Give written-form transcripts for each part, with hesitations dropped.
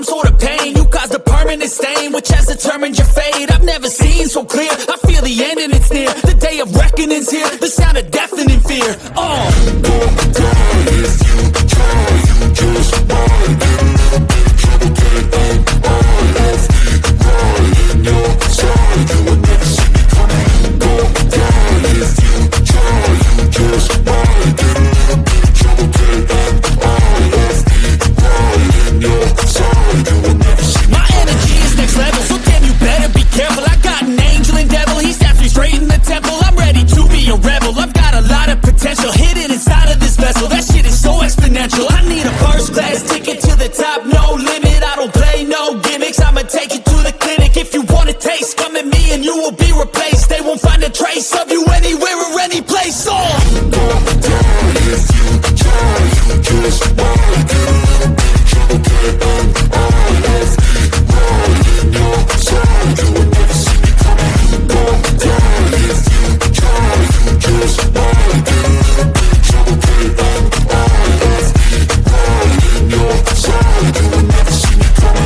sort of pain. You caused a permanent stain, which has determined your fate. I've never seen so clear, I feel the end and it's near. The day of reckoning's here, the sound of deafening fear. If you try, you just might get in a big trouble. Can't all of me right in your side. You will never see me coming. Go down. If you try, you just might get in a big trouble. Can't all of me right in your side. You will never see me. My energy is next level, so damn you better be careful. I got an angel and devil, he snaps me straight in the temple. I'm ready to be a rebel, I've got a lot of potential hidden inside of this vessel. That shit is so exponential. I need a first class ticket to the top, no limit. I don't play no gimmicks, I'ma take you to the clinic. If you want a taste, come at me and you will be replaced. They won't find a trace of you anywhere or any place. If you try, you just might get in a big trouble. Can't all of me right in your side. You will never see me coming. Go down. If you try, you just might get in a big trouble. Can't all of me right in your side. You will never see me coming.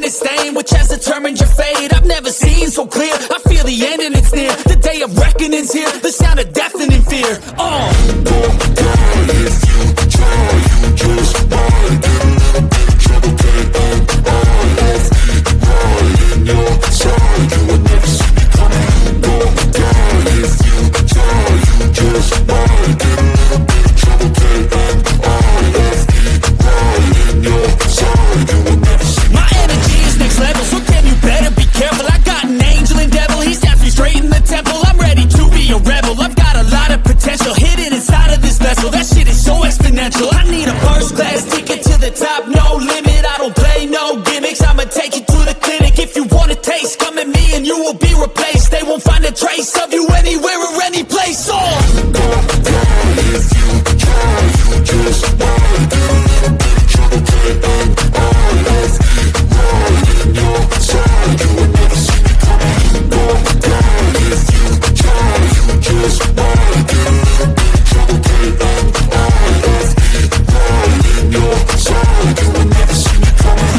Stain, which has determined your fate. I've never seen so clear, I feel the end and it's near. The day of reckoning's here, the sound of deafening fear. If you try, you just might get in a big trouble. Can't all of me right in your side. You will never see me coming. Go down. If you try, you just might get in a big trouble. Can't all of me right in your side. You will never see me. My energy is next level, so damn you better be careful. I got an angel and devil, he snaps me straight in the temple. I'm ready to be a rebel, I've got a lot of potential hidden inside of this vessel. That shit is so exponential. I need a first class ticket to the top, no limit. I don't play no gimmicks, I'ma take you to the clinic. If you want a taste, come at me and you will be replaced. They won't find a trace of you anywhere or any place. If you try, you just might get in a big trouble. Can't all of me right in your side. You will never see me coming. Go down. If you try, you just might get in a big trouble. Can't all of me right in your side. You will never see me coming.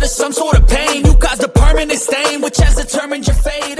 Some sort of pain, you caused a permanent stain, which has determined your fate.